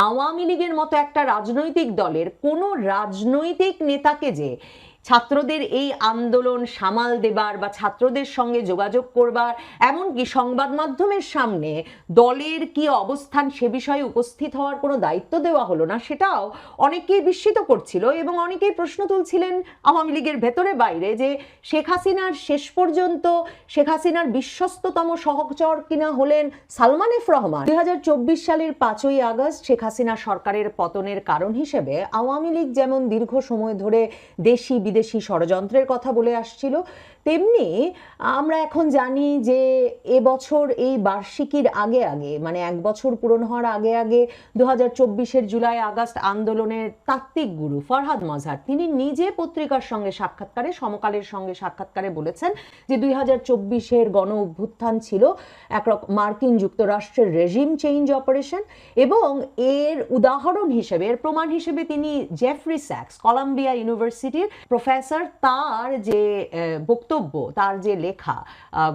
আওয়ামী লীগের মতো একটা রাজনৈতিক দলের কোনো রাজনৈতিক নেতাকে যে ছাত্রদের এই আন্দোলন সামাল দেবার বা ছাত্রদের সঙ্গে যোগাযোগ করবার, এমনকি সংবাদ মাধ্যমের সামনে দলের কি অবস্থান সে বিষয়ে উপস্থিত হওয়ার কোনো দায়িত্ব দেওয়া হলো না, সেটাও অনেকেই বিস্মিত করছিল। এবং অনেকেই প্রশ্ন তুলছিলেন আওয়ামী লীগের ভেতরে বাইরে যে শেখ হাসিনার শেষ পর্যন্ত শেখ হাসিনার বিশ্বস্ততম সহচর কিনা হলেন সালমান এফ রহমান। 2024 সালের 5ই আগস্ট শেখ হাসিনা সরকারের পতনের কারণ হিসেবে আওয়ামী লীগ যেমন দীর্ঘ সময় ধরে দেশি বিদেশি ষড়যন্ত্রের কথা বলে আসছিল, তেমনি আমরা এখন জানি যে এবছর এই বার্ষিকীর আগে আগে, মানে 1 বছর পূরণ হওয়ার আগে আগে 2024-এর জুলাই আগস্ট আন্দোলনের তাত্ত্বিক গুরু ফরহাদ মজহার তিনি নিজে পত্রিকার সঙ্গে সাক্ষাৎকারে, সমকালের সঙ্গে সাক্ষাৎকারে বলেছেন যে 2024-এর গণ অভ্যুত্থান ছিল একরকম মার্কিন যুক্তরাষ্ট্রের রেজিম চেঞ্জ অপারেশন। এবং এর উদাহরণ হিসেবে, এর প্রমাণ হিসেবে তিনি জেফ্রি স্যাক্স, কলাম্বিয়া ইউনিভার্সিটির প্রফেসর, তার যে বক্তব্য, তার যে লেখা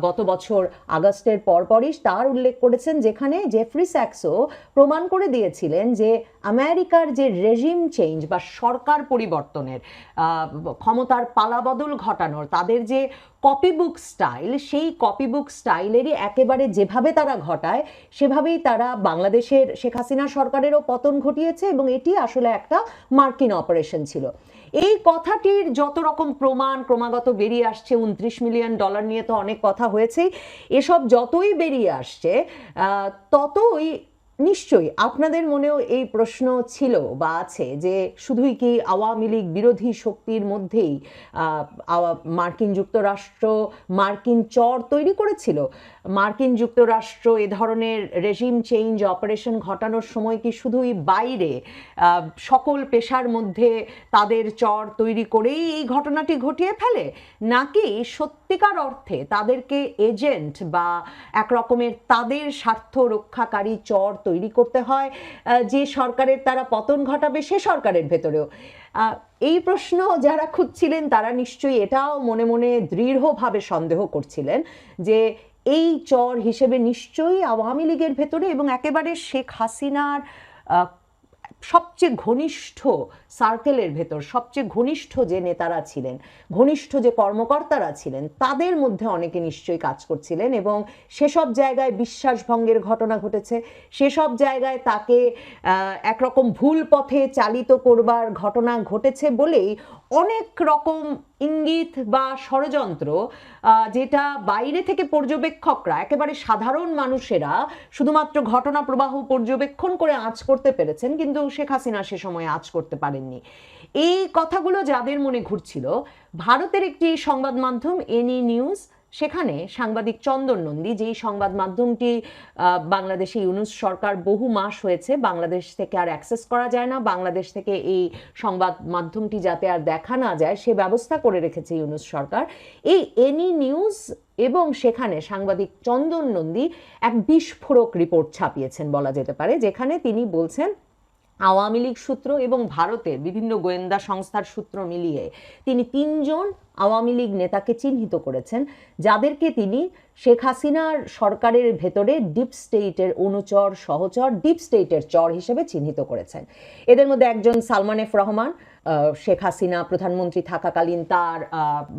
গত বছর আগস্টের পরপরই তার উল্লেখ করেছেন, যেখানে জেফ্রি স্যাক্সও প্রমাণ করে দিয়েছিলেন যে আমেরিকার যে রেজিম চেঞ্জ বা সরকার পরিবর্তনের, ক্ষমতার পালাবদল ঘটানোর তাদের যে কপিবুক স্টাইল, সেই কপিবুক স্টাইলেরই একেবারে যেভাবে তারা ঘটায় সেভাবেই তারা বাংলাদেশের শেখ হাসিনা সরকারেরও পতন ঘটিয়েছে এবং এটি আসলে একটা মার্কিন অপারেশন ছিল। এই কথাটির যত রকম প্রমাণ ক্রমাগত বেরিয়ে আসছে, $29 মিলিয়ন নিয়ে তো অনেক কথা হয়েছেই, এসব যতই বেরিয়ে আসছে ততই নিশ্চয়ই আপনাদের মনেও এই প্রশ্ন ছিল বা আছে যে শুধুই কি আওয়ামী লীগ বিরোধী শক্তির মধ্যেই মার্কিন যুক্তরাষ্ট্র মার্কিন চর তৈরি করেছিল? মার্কিন যুক্তরাষ্ট্র এ ধরনের রেজিম চেঞ্জ অপারেশন ঘটানোর সময় কি শুধুই বাইরে সকল পেশার মধ্যে তাদের চর তৈরি করেই এই ঘটনাটি ঘটিয়ে ফেলে, নাকি সত্যিকার অর্থে তাদেরকে এজেন্ট বা একরকমের তাদের স্বার্থ রক্ষাকারী চর তৈরি করতে হয় যে সরকারের তারা পতন ঘটাবে সে সরকারের ভেতরেও? এই প্রশ্ন যারা খুঁজছিলেন তারা নিশ্চয়ই এটাও মনে মনে দৃঢ়ভাবে সন্দেহ করছিলেন যে এই চর হিসেবে নিশ্চয়ই আওয়ামী লীগের ভেতরে এবং একেবারে শেখ হাসিনার সবচেয়ে ঘনিষ্ঠ সার্কেলের ভেতর সবচেয়ে ঘনিষ্ঠ যে নেতারা ছিলেন, ঘনিষ্ঠ যে কর্মকর্তারা ছিলেন, তাদের মধ্যে অনেকে নিশ্চয়ই কাজ করছিলেন এবং সেসব জায়গায় বিশ্বাসভঙ্গের ঘটনা ঘটেছে, সেসব জায়গায় তাকে একরকম ভুল পথে চালিত করবার ঘটনা ঘটেছে বলেই অনেক রকম ইঙ্গিত বা ষড়যন্ত্র, যেটা বাইরে থেকে পর্যবেক্ষকরা, একেবারে সাধারণ মানুষেরা শুধুমাত্র ঘটনা প্রবাহ পর্যবেক্ষণ করে আঁচ করতে পেরেছেন, কিন্তু শেখ হাসিনা সে সময় আঁচ করতে পারেননি। এই কথাগুলো যাদের মনে ঘুরছিল, ভারতের একটি সংবাদ মাধ্যম এনি নিউজ, সেখানে সাংবাদিক চন্দন নন্দী, যেই সংবাদ মাধ্যমটি বাংলাদেশে ইউনূস সরকার বহু মাস হয়েছে বাংলাদেশ থেকে আর অ্যাক্সেস করা যায় না, বাংলাদেশ থেকে এই সংবাদ মাধ্যমটি যাতে আর দেখা না যায় সে ব্যবস্থা করে রেখেছে ইউনূস সরকার, এই এনি নিউজ এবং সেখানে সাংবাদিক চন্দন নন্দী এক বিস্ফোরক রিপোর্ট ছাপিয়েছেন বলা যেতে পারে, যেখানে তিনি বলছেন আওয়ামী লীগ সূত্র এবং ভারতের বিভিন্ন গোয়েন্দা সংস্থার সূত্র মিলিয়ে তিনি 3 জন আওয়ামী লীগ নেতাকে চিহ্নিত করেছেন, যাদেরকে তিনি শেখ হাসিনার সরকারের ভেতরে ডিপ স্টেটের অনুচর সহচর, ডিপ স্টেটের চর হিসেবে চিহ্নিত করেছেন। এদের মধ্যে একজন সালমান এফ রহমান, শেখ হাসিনা প্রধানমন্ত্রী থাকাকালীন তার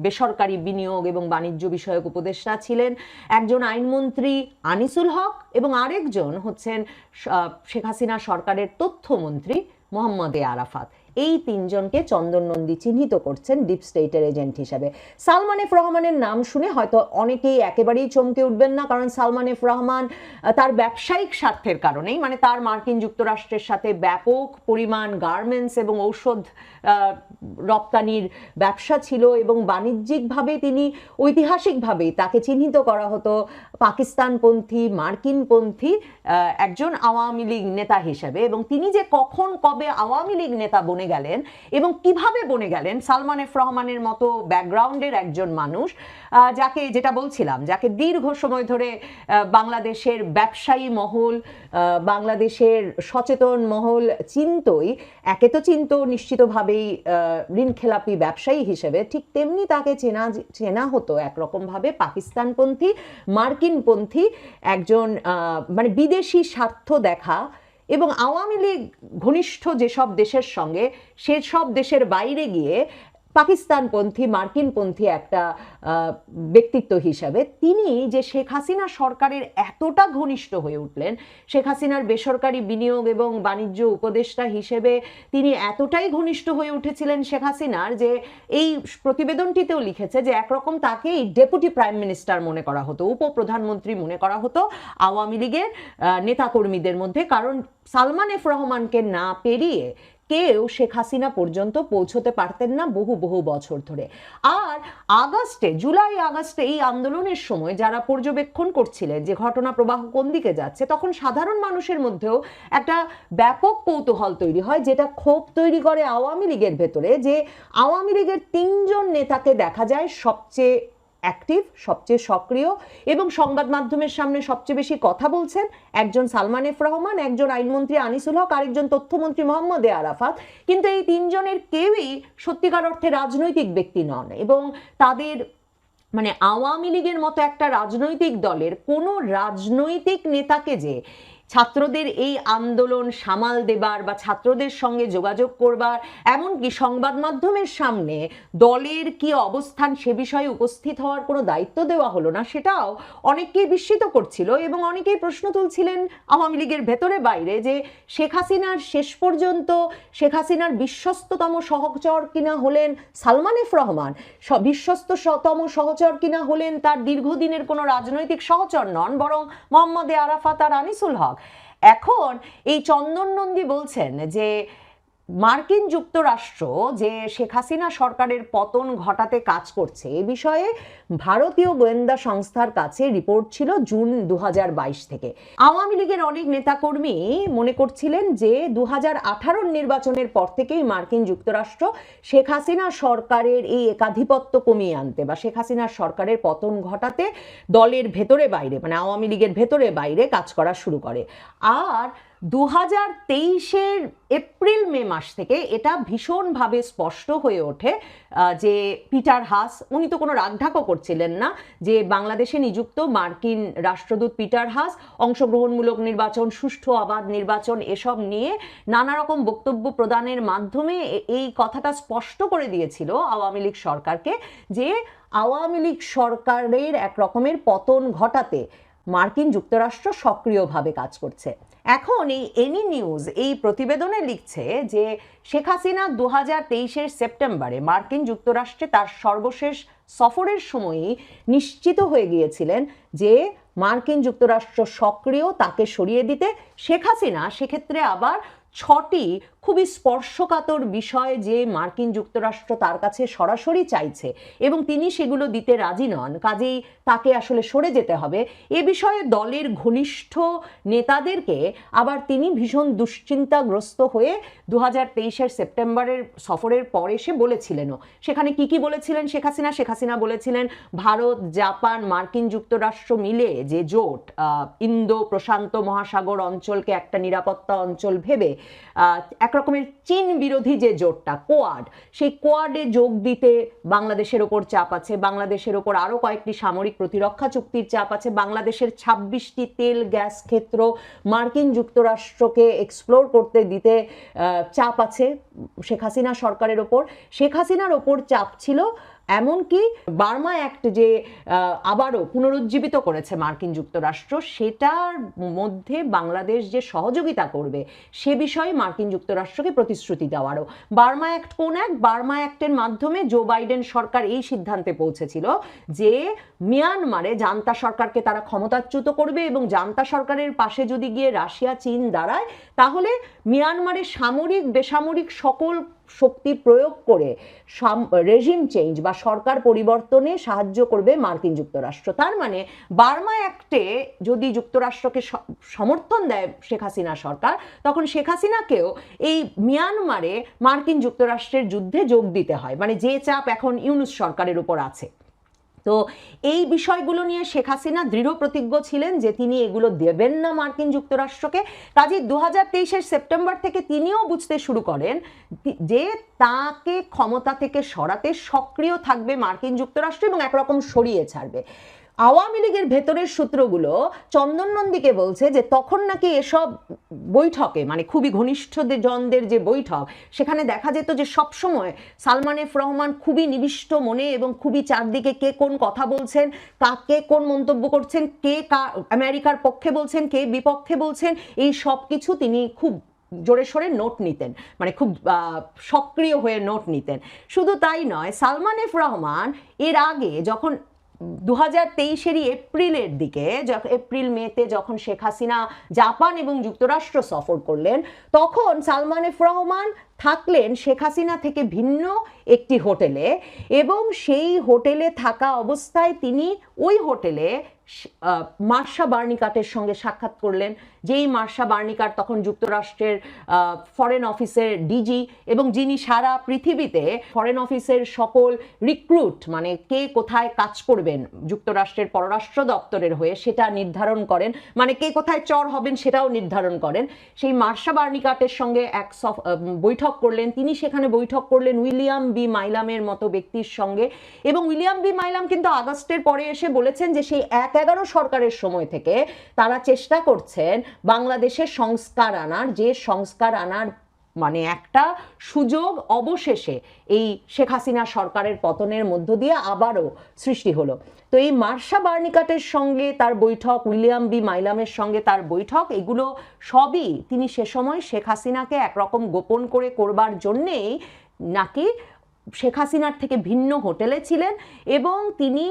বেসরকারি বিনিয়োগ এবং বাণিজ্য বিষয়ক উপদেষ্টা ছিলেন, একজন আইনমন্ত্রী আনিসুল হক এবং আরেকজন হচ্ছেন শেখ হাসিনা সরকারের তথ্যমন্ত্রী মোহাম্মদ আরাফাত। এই 3 জনকে চন্দন নন্দী চিহ্নিত করছেন ডিপ স্টেটের এজেন্ট হিসেবে। সালমান এফ রহমানের নাম শুনে হয়তো অনেকেই একেবারেই চমকে উঠবেন না, কারণ সালমান এফ রহমান তার ব্যবসায়িক স্বার্থের কারণেই, মানে তার মার্কিন যুক্তরাষ্ট্রের সাথে ব্যাপক পরিমাণ গার্মেন্টস এবং ঔষধ রপ্তানির ব্যবসা ছিল এবং বাণিজ্যিকভাবে তিনি ঐতিহাসিকভাবেই তাকে চিহ্নিত করা হতো পাকিস্তানপন্থী, মার্কিনপন্থী একজন আওয়ামী লীগ নেতা হিসেবে। এবং তিনি যে কখন কবে আওয়ামী লীগ নেতা বনে গেলেন এবং কিভাবে বনে গেলেন, সালমান এফ রহমানের মতো ব্যাকগ্রাউন্ডের একজন মানুষ, যাকে, যেটা বলছিলাম, যাকে দীর্ঘ সময় ধরে বাংলাদেশের ব্যবসায়ী মহল, বাংলাদেশের সচেতন মহল চিন্তই, একে তো চিন্ত নিশ্চিতভাবেই ঋণখেলাপি ব্যবসায়ী হিসেবে, ঠিক তেমনি তাকে চেনা হতো একরকমভাবে পাকিস্তানপন্থী, মার্কিনপন্থী একজন, মানে বিদেশি স্বার্থ দেখা এবং আওয়ামী লীগ ঘনিষ্ঠ যেসব দেশের সঙ্গে সেসব দেশের বাইরে গিয়ে পাকিস্তানপন্থী মার্কিনপন্থী একটা ব্যক্তিত্ব হিসাবে তিনি যে শেখ হাসিনা সরকারের এতটা ঘনিষ্ঠ হয়ে উঠলেন, শেখ হাসিনার বেসরকারি বিনিয়োগ এবং বাণিজ্য উপদেষ্টা হিসেবে তিনি এতটাই ঘনিষ্ঠ হয়ে উঠেছিলেন শেখ হাসিনার, যে এই প্রতিবেদনটিতেও লিখেছে যে একরকম তাকেই ডেপুটি প্রাইম মিনিস্টার মনে করা হতো, উপপ্রধানমন্ত্রী মনে করা হতো আওয়ামী লীগের নেতাকর্মীদের মধ্যে। কারণ সালমান এফ রহমানকে না পেরিয়ে কেউ শেখ হাসিনা পর্যন্ত পৌঁছতে পারতেন না বহু বহু বছর ধরে। আর জুলাই আগস্টে এই আন্দোলনের সময় যারা পর্যবেক্ষণ করছিলেন যে ঘটনা প্রবাহ কোন দিকে যাচ্ছে, তখন সাধারণ মানুষের মধ্যেও একটা ব্যাপক কৌতূহল তৈরি হয়, যেটা ক্ষোভ তৈরি করে আওয়ামী লীগের ভেতরে, যে আওয়ামী লীগের 3 জন নেতাকে দেখা যায় সবচেয়ে অ্যাক্টিভ, সবচেয়ে সক্রিয় এবং সংবাদ মাধ্যমের সামনে সবচেয়ে বেশি কথা বলছেন। একজন সালমান এফ রহমান, একজন আইনমন্ত্রী আনিসুল হক, আরেকজন তথ্যমন্ত্রী মোহাম্মদ এ আরাফাত। কিন্তু এই 3 জনের কেউই সত্যিকার অর্থে রাজনৈতিক ব্যক্তি নন, এবং তাদের মানে আওয়ামী লীগের মতো একটা রাজনৈতিক দলের কোনো রাজনৈতিক নেতাকে যে ছাত্রদের এই আন্দোলন সামাল দেবার বা ছাত্রদের সঙ্গে যোগাযোগ করবার, এমনকি সংবাদ মাধ্যমের সামনে দলের কি অবস্থান সে বিষয়ে উপস্থিত হওয়ার কোনো দায়িত্ব দেওয়া হলো না, সেটাও অনেককেই বিস্মিত করছিল। এবং অনেকেই প্রশ্ন তুলছিলেন আওয়ামী লীগের ভেতরে বাইরে, যে শেখ হাসিনার শেষ পর্যন্ত শেখ হাসিনার বিশ্বস্ততম সহচর কিনা হলেন সালমান এফ রহমান, বিশ্বস্ততম সহচর কিনা হলেন তার দীর্ঘদিনের কোনো রাজনৈতিক সহচর নন, বরং মোহাম্মদ এ আরাফাত আর আনিসুল হক। এখন এই চন্দন নন্দী বলছেন যে মার্কিন যুক্তরাষ্ট্র যে শেখ হাসিনা সরকারের পতন ঘটাতে কাজ করছে, এ বিষয়ে ভারতীয় গোয়েন্দা সংস্থার কাছে রিপোর্ট ছিল জুন 2022 থেকে। আওয়ামী লীগের অনেক নেতাকর্মী মনে করছিলেন যে 2018 নির্বাচনের পর থেকেই মার্কিন যুক্তরাষ্ট্র শেখ হাসিনা সরকারের এই একাধিপত্য কমিয়ে আনতে বা শেখ হাসিনার সরকারের পতন ঘটাতে দলের ভেতরে বাইরে, মানে আওয়ামী লীগের ভেতরে বাইরে কাজ করা শুরু করে। আর 2023-এর এপ্রিল মে মাস থেকে এটা ভীষণভাবে স্পষ্ট হয়ে ওঠে যে পিটার হাস, উনি তো কোনো রাগঢাকও করছিলেন না, যে বাংলাদেশে নিযুক্ত মার্কিন রাষ্ট্রদূত পিটার হাস অংশগ্রহণমূলক নির্বাচন, সুষ্ঠু অবাধ নির্বাচন এসব নিয়ে নানা রকম বক্তব্য প্রদানের মাধ্যমে এই কথাটা স্পষ্ট করে দিয়েছিল আওয়ামী লীগ সরকারকে, যে আওয়ামী লীগ সরকারের এক রকমের পতন ঘটাতে মার্কিন যুক্তরাষ্ট্র সক্রিয়ভাবে কাজ করছে। এখন এই এনি নিউজ এই প্রতিবেদনে লিখছে যে শেখ হাসিনা 2023-এর সেপ্টেম্বরে মার্কিন যুক্তরাষ্ট্রে তার সর্বশেষ সফরের সময়ই নিশ্চিত হয়ে গিয়েছিলেন যে মার্কিন যুক্তরাষ্ট্র সক্রিয়, তাকে সরিয়ে দিতে শেখ হাসিনা সেক্ষেত্রে আবার 6টি খুবই স্পর্শকাতর বিষয় যে মার্কিন যুক্তরাষ্ট্র তার কাছে সরাসরি চাইছে এবং তিনি সেগুলো দিতে রাজি নন, কাজেই তাকে আসলে সরে যেতে হবে। এ বিষয়ে দলের ঘনিষ্ঠ নেতাদেরকে আবার তিনি ভীষণ দুশ্চিন্তাগ্রস্ত হয়ে 2023-এর সেপ্টেম্বরের সফরের পর এসে বলেছিলেনও। সেখানে কি কি বলেছিলেন শেখ হাসিনা? শেখ হাসিনা বলেছিলেন ভারত, জাপান, মার্কিন যুক্তরাষ্ট্র মিলে যে জোট ইন্দো প্রশান্ত মহাসাগর অঞ্চলকে একটা নিরাপত্তা অঞ্চল ভেবে একরকমের চীন বিরোধী যে জোটটা কোয়াড, সেই কোয়াডে যোগ দিতে বাংলাদেশের ওপর চাপ আছে, বাংলাদেশের ওপর আরো কয়েকটি সামরিক প্রতিরক্ষা চুক্তির চাপ আছে, বাংলাদেশের 26টি তেল গ্যাস ক্ষেত্র মার্কিন যুক্তরাষ্ট্রকে এক্সপ্লোর করতে দিতে চাপ আছে শেখ হাসিনা সরকারের ওপর। শেখ হাসিনার ওপর চাপ ছিল এমনকি বার্মা অ্যাক্ট যে আবারও পুনরুজ্জীবিত করেছে মার্কিন যুক্তরাষ্ট্র, সেটার মধ্যে বাংলাদেশ যে সহযোগিতা করবে সে বিষয়ে মার্কিন যুক্তরাষ্ট্রকে প্রতিশ্রুতি দেওয়ারও। বার্মা অ্যাক্ট কোন অ্যাক্ট? বার্মা অ্যাক্টের মাধ্যমে জো বাইডেন সরকার এই সিদ্ধান্তে পৌঁছেছিল যে মিয়ানমারে জান্তা সরকারকে তারা ক্ষমতাচ্যুত করবে এবং জান্তা সরকারের পাশে যদি গিয়ে রাশিয়া, চীন দাঁড়ায় তাহলে মিয়ানমারে সামরিক বেসামরিক সকল শক্তি প্রয়োগ করে রেজিম চেঞ্জ বা সরকার পরিবর্তনে সাহায্য করবে মার্কিন যুক্তরাষ্ট্র। তার মানে বার্মা অ্যাক্টে যদি যুক্তরাষ্ট্রকে সমর্থন দেয় শেখ হাসিনা সরকার, তখন শেখ হাসিনাকেও এই মিয়ানমারে মার্কিন যুক্তরাষ্ট্রের যুদ্ধে যোগ দিতে হয়, মানে যে চাপ এখন ইউনূস সরকারের উপর আছে। তো এই বিষয়গুলো নিয়ে শেখ হাসিনা দৃঢ় প্রতিজ্ঞ ছিলেন যে তিনি এগুলো দেবেন না মার্কিন যুক্তরাষ্ট্রকে। কাজে 2023-এর সেপ্টেম্বর থেকে তিনিও বুঝতে শুরু করেন যে তাকে ক্ষমতা থেকে সরাতে সক্রিয় থাকবে মার্কিন যুক্তরাষ্ট্র এবং একরকম সরিয়ে ছাড়বে। আওয়ামী লীগের ভেতরের সূত্রগুলো চন্দন নন্দীকে বলছে যে তখন নাকি এসব বৈঠকে, মানে খুবই ঘনিষ্ঠ জনদের যে বৈঠক, সেখানে দেখা যেত যে সবসময় সালমান এফ রহমান খুবই নিবিষ্ট মনে এবং খুবই চারদিকে কে কোন কথা বলছেন, কাকে কোন মন্তব্য করছেন, কে আমেরিকার পক্ষে বলছেন, কে বিপক্ষে বলছেন, এই সব কিছু তিনি খুব জোরে সোরে নোট নিতেন, মানে খুব সক্রিয় হয়ে নোট নিতেন। শুধু তাই নয়, সালমান এফ রহমান এর আগে যখন 2023-এরই এপ্রিলের দিকে, এপ্রিল মেতে যখন শেখ হাসিনা জাপান এবং যুক্তরাষ্ট্র সফর করলেন, তখন সালমান এফ রহমান থাকলেন শেখ হাসিনা থেকে ভিন্ন একটি হোটেলে, এবং সেই হোটেলে থাকা অবস্থায় তিনি ওই হোটেলে মার্শা বার্নিকাটের সঙ্গে সাক্ষাৎ করলেন, যেই মার্শা বার্নিকাট তখন যুক্তরাষ্ট্রের ফরেন অফিসের ডিজি, এবং যিনি সারা পৃথিবীতে ফরেন অফিসের সকল রিক্রুট, মানে কে কোথায় কাজ করবেন যুক্তরাষ্ট্রের পররাষ্ট্র দপ্তরের হয়ে, সেটা নির্ধারণ করেন, মানে কে কোথায় চর হবেন সেটাও নির্ধারণ করেন। সেই মার্শা বার্নিকাটের সঙ্গে এক বৈঠক করলেন তিনি। সেখানে বৈঠক করলেন উইলিয়াম বি মাইলামের মতো ব্যক্তির সঙ্গে, এবং উইলিয়াম বি মাইলাম কিন্তু আগস্টের পরে এসে বলেছেন যে সেই 1-11 সরকারের সময় থেকে তারা চেষ্টা করছেন বাংলাদেশের সংস্কার আনার, যে সংস্কার আনার মানে একটা সুযোগ অবশেষে এই শেখ হাসিনা সরকারের পতনের মধ্য দিয়ে আবারও সৃষ্টি হলো। তো এই মার্শা বার্নিকাটের সঙ্গে তার বৈঠক, উইলিয়াম বি মাইলামের সঙ্গে তার বৈঠক, এগুলো সবই তিনি সে সময় শেখ হাসিনাকে একরকম গোপন করে করবার জন্যেই নাকি শেখ হাসিনার থেকে ভিন্ন হোটেলে ছিলেন। এবং তিনি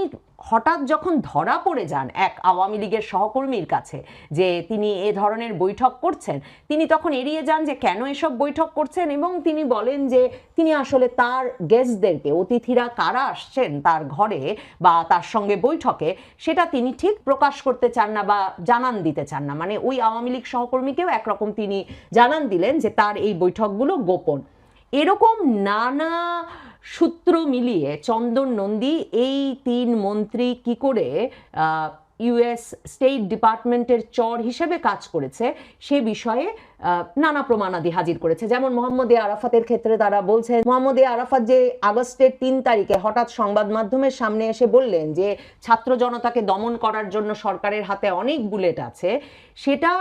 হঠাৎ যখন ধরা পড়ে যান এক আওয়ামী লীগের সহকর্মীর কাছে যে তিনি এ ধরনের বৈঠক করছেন, তিনি তখন এড়িয়ে যান যে কেন এসব বৈঠক করছেন, এবং তিনি বলেন যে তিনি আসলে তার গেস্টদেরকে, অতিথিরা কারা আসছেন তার ঘরে বা তার সঙ্গে বৈঠকে, সেটা তিনি ঠিক প্রকাশ করতে চান না বা জানান দিতে চান না। মানে ওই আওয়ামী লীগ সহকর্মীকেও একরকম তিনি জানান দিলেন যে তার এই বৈঠকগুলো গোপন। এরকম নানা সূত্র মিলিয়ে চন্দন নন্দী এই 3 মন্ত্রী কি করে ইউএস স্টেট ডিপার্টমেন্টের চর হিসেবে কাজ করেছে সে বিষয়ে নানা প্রমাণাদি হাজির করেছে। যেমন মোহাম্মদ এ আরাফাতের ক্ষেত্রে তারা বলছেন, মোহাম্মদ এ আরাফাত যে আগস্টের 3 তারিখে হঠাৎ সংবাদ মাধ্যমের সামনে এসে বললেন যে ছাত্র জনতাকে দমন করার জন্য সরকারের হাতে অনেক বুলেট আছে, সেটা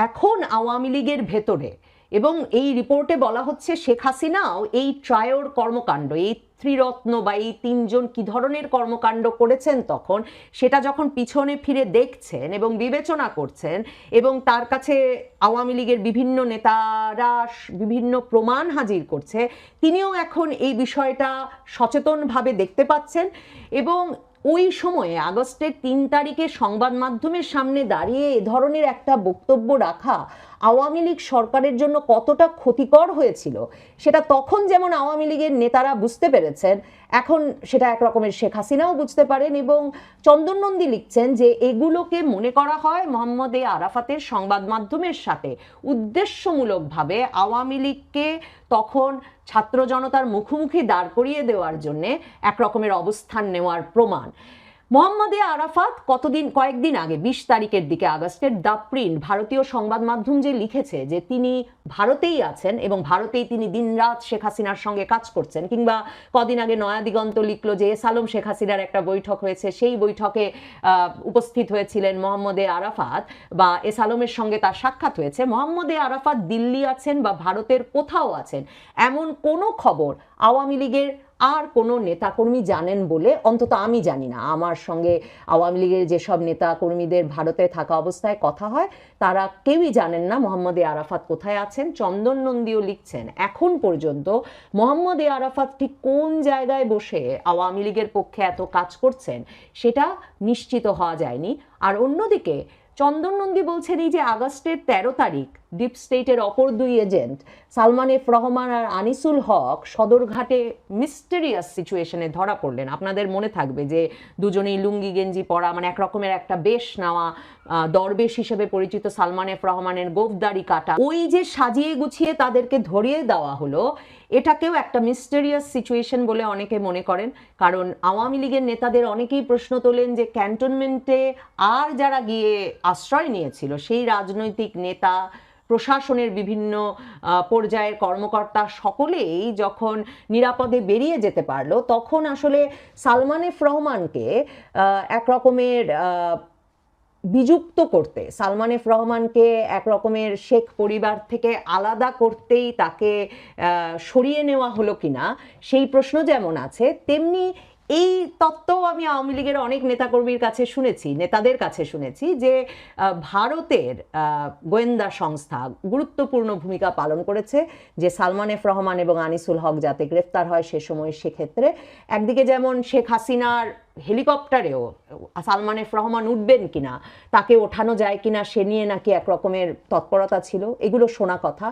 এখন আওয়ামী লীগের ভেতরে, এবং এই রিপোর্টে বলা হচ্ছে শেখ হাসিনাও এই ট্রায়োর কর্মকাণ্ড, এই ত্রিরত্ন বা এই 3 জন কি ধরনের কর্মকাণ্ড করেছেন তখন, সেটা যখন পিছনে ফিরে দেখছেন এবং বিবেচনা করছেন, এবং তার কাছে আওয়ামী লীগের বিভিন্ন নেতারা বিভিন্ন প্রমাণ হাজির করছে, তিনিও এখন এই বিষয়টা সচেতনভাবে দেখতে পাচ্ছেন। এবং ওই সময়ে আগস্টের 3 তারিখে সংবাদ মাধ্যমের সামনে দাঁড়িয়ে এ ধরনের একটা বক্তব্য রাখা আওয়ামী লীগ সরকারের জন্য কতটা ক্ষতিকর হয়েছিল সেটা তখন যেমন আওয়ামী লীগের নেতারা বুঝতে পেরেছেন, এখন সেটা এক রকমের শেখ হাসিনাও বুঝতে পারেন। এবং চন্দন নন্দী লিখছেন যে এগুলোকে মনে করা হয় মোহাম্মদ এ আরাফাতের সংবাদ মাধ্যমের সাথে উদ্দেশ্যমূলকভাবে আওয়ামী লীগকে তখন ছাত্র জনতার মুখোমুখি দাঁড় করিয়ে দেওয়ার জন্য এক রকমের অবস্থান নেওয়ার প্রমাণ। মোহাম্মদ এ আরাফাত কয়েকদিন আগে 20 তারিখের দিকে আগস্টের দ্য প্রিন্ট ভারতীয় সংবাদ মাধ্যম যে লিখেছে যে তিনি ভারতেই আছেন এবং ভারতেই তিনি দিনরাত শেখ হাসিনার সঙ্গে কাজ করছেন, কিংবা কদিন আগে নয়া দিগন্ত লিখলো যে এস আলম শেখ হাসিনার একটা বৈঠক হয়েছে, সেই বৈঠকে উপস্থিত হয়েছিলেন মোহাম্মদ এ আরাফাত বা এস আলমের সঙ্গে তার সাক্ষাৎ হয়েছে। মোহাম্মদ এ আরাফাত দিল্লি আছেন বা ভারতের কোথাও আছেন এমন কোনো খবর আওয়ামী লীগের আর কোনো নেতাকর্মী জানেন বলে অন্তত আমি জানি না। আমার সঙ্গে আওয়ামী লীগের যেসব নেতাকর্মীদের ভারতে থাকা অবস্থায় কথা হয় তারা কেউই জানেন না মোহাম্মদ এ আরাফাত কোথায় আছেন। চন্দন নন্দীও লিখছেন এখন পর্যন্ত মোহাম্মদ এ আরাফাত ঠিক কোন জায়গায় বসে আওয়ামী লীগের পক্ষে এত কাজ করছেন সেটা নিশ্চিত হওয়া যায়নি। আর অন্যদিকে চন্দন নন্দী বলছেন এই যে আগস্টের 13 তারিখ ডিপ স্টেটের অপর 2 এজেন্ট সালমান এফ রহমান আর আনিসুল হক সদরঘাটে মিস্টেরিয়াস সিচুয়েশনে ধরা পড়লেন। আপনাদের মনে থাকবে যে দুজনেই লুঙ্গি গেঞ্জি পরা, মানে এক রকমের একটা বেশ নেওয়া দরবেশ হিসেবে পরিচিত সালমান এফ রহমানের গোফদারি কাটা, ওই যে সাজিয়ে গুছিয়ে তাদেরকে ধরিয়ে দেওয়া হলো, এটাকেও একটা মিস্টেরিয়াস সিচুয়েশন বলে অনেকে মনে করেন। কারণ আওয়ামী লীগের নেতাদের অনেকেই প্রশ্ন তোলেন যে ক্যান্টনমেন্টে আর যারা গিয়ে আশ্রয় নিয়েছিল সেই রাজনৈতিক নেতা প্রশাসনের বিভিন্ন পর্যায়ের কর্মকর্তা সকলেই যখন নিরাপদে বেরিয়ে যেতে পারলো, তখন আসলে সালমান এফ রহমানকে এক রকমের বিযুক্ত করতে, সালমান এফ রহমানকে এক রকমের শেখ পরিবার থেকে আলাদা করতেই তাকে সরিয়ে নেওয়া হলো কিনা সেই প্রশ্ন যেমন আছে, তেমনি এই তত্ত্বও আমি আওয়ামী লীগের অনেক নেতাকর্মীর কাছে শুনেছি, নেতাদের কাছে শুনেছি যে ভারতের গোয়েন্দা সংস্থা গুরুত্বপূর্ণ ভূমিকা পালন করেছে যে সালমান এফ রহমান এবং আনিসুল হক যাতে গ্রেফতার হয় সে সময়। সেক্ষেত্রে একদিকে যেমন শেখ হাসিনার হেলিকপ্টারেও সালমান এফ রহমান উঠবেন কিনা, তাকে ওঠানো যায় কিনা সে নিয়ে নাকি এক রকমের তৎপরতা ছিল, এগুলো শোনা কথা।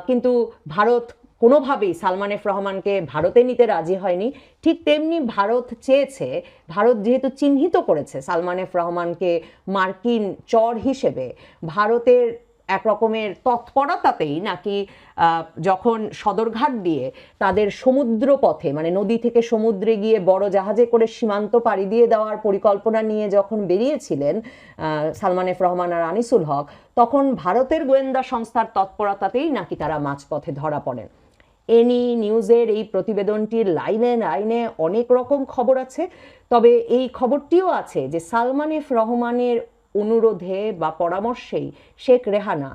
কিন্তু ভারত কোনোভাবেই সালমান এফ রহমানকে ভারতে নিতে রাজি হয়নি। ঠিক তেমনি ভারত চেয়েছে, ভারত যেহেতু চিহ্নিত করেছে সালমান এফ রহমানকে মার্কিন চর হিসেবে, ভারতের এক রকমের তৎপরতাতেই নাকি যখন সদরঘাট দিয়ে তাদের সমুদ্র পথে, মানে নদী থেকে সমুদ্রে গিয়ে বড় জাহাজে করে সীমান্ত পাড়ি দিয়ে দেওয়ার পরিকল্পনা নিয়ে যখন বেরিয়েছিলেন সালমান এফ রহমান আর আনিসুল হক, তখন ভারতের গোয়েন্দা সংস্থার তৎপরতাতেই নাকি তারা মাঝপথে ধরা পড়েন। এনি নিউজের এই প্রতিবেদনটির লাইনে লাইনে অনেক রকম খবর আছে, তবে এই খবরটিও আছে যে সালমান এফ রহমানের অনুরোধে বা পরামর্শেই শেখ রেহানা,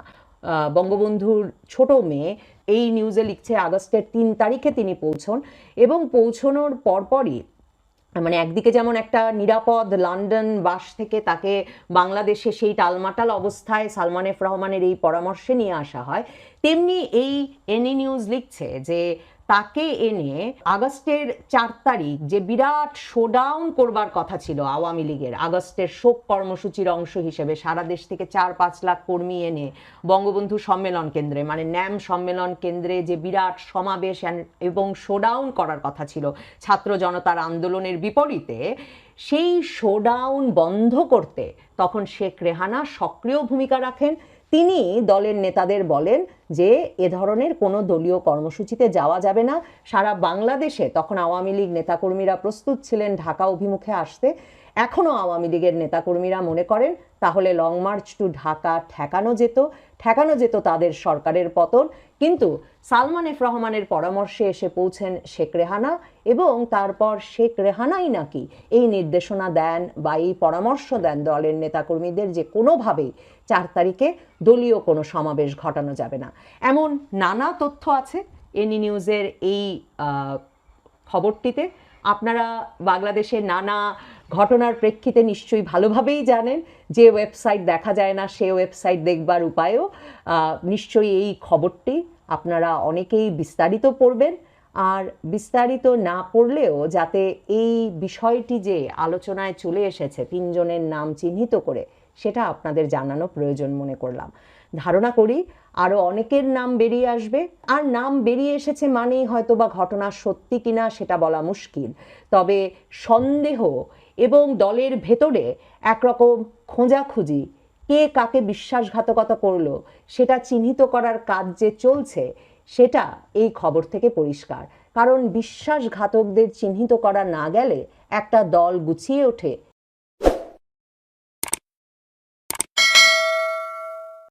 বঙ্গবন্ধুর ছোট মেয়ে, এই নিউজে লিখছে আগস্টের 3 তারিখে তিনি পৌঁছন, এবং পৌঁছনোর পরপরই মানে একদিকে যেমন একটা নিরাপদ লন্ডন বাস থেকে তাকে বাংলাদেশে সেই টালমাটাল অবস্থায় সালমান এফ রহমানের এই পরামর্শে নিয়ে আসা হয়, তেমনি এই এনি নিউজ লিখছে যে তাকে এনে আগস্টের 4 তারিখ যে বিরাট শোডাউন করবার কথা ছিল আওয়ামী লীগের, আগস্টের শোক কর্মসূচির অংশ হিসেবে সারা দেশ থেকে 4-5 লাখ কর্মী এনে বঙ্গবন্ধু সম্মেলন কেন্দ্রে, মানে ন্যাম সম্মেলন কেন্দ্রে যে বিরাট সমাবেশ এবং শোডাউন করার কথা ছিল ছাত্র জনতার আন্দোলনের বিপরীতে, সেই শোডাউন বন্ধ করতে তখন শেখ রেহানা সক্রিয় ভূমিকা রাখেন। তিনি দলের নেতাদের বলেন যে এ ধরনের কোনো দলীয় কর্মসূচিতে যাওয়া যাবে না। সারা বাংলাদেশে তখন আওয়ামী লীগ নেতাকর্মীরা প্রস্তুত ছিলেন ঢাকা অভিমুখে আসতে। এখনও আওয়ামী লীগের নেতাকর্মীরা মনে করেন তাহলে লং মার্চ টু ঢাকা ঠেকানো যেত তাদের সরকারের পতন। কিন্তু সালমান এফ রহমানের পরামর্শে এসে পৌঁছেন শেখ রেহানা, এবং তারপর শেখ রেহানাই নাকি এই নির্দেশনা দেন বা এই পরামর্শ দেন দলের নেতাকর্মীদের যে কোনোভাবেই 4 তারিখে দলীয় কোনো সমাবেশ ঘটানো যাবে না। এমন নানা তথ্য আছে এনি নিউজের এই খবরটিতে। আপনারা বাংলাদেশের নানা ঘটনার প্রেক্ষিতে নিশ্চয়ই ভালোভাবেই জানেন, যে ওয়েবসাইট দেখা যায় না সে ওয়েবসাইট দেখবার উপায়ও নিশ্চয়ই এই খবরটি আপনারা অনেকেই বিস্তারিত পড়বেন। আর বিস্তারিত না পড়লেও যাতে এই বিষয়টি যে আলোচনায় চলে এসেছে 3 জনের নাম চিহ্নিত করে, সেটা আপনাদের জানানো প্রয়োজন মনে করলাম। ধারণা করি আরও অনেকের নাম বেরিয়ে আসবে, আর নাম বেরিয়ে এসেছে মানেই হয়তো বা ঘটনা সত্যি কিনা সেটা বলা মুশকিল। তবে সন্দেহ এবং দলের ভেতরে একরকম খোঁজাখুঁজি, কে কাকে বিশ্বাসঘাতকতা করলো সেটা চিহ্নিত করার কাজ যে চলছে, সেটা এই খবর থেকে পরিষ্কার। কারণ বিশ্বাসঘাতকদের চিহ্নিত করা না গেলে একটা দল গুছিয়ে ওঠে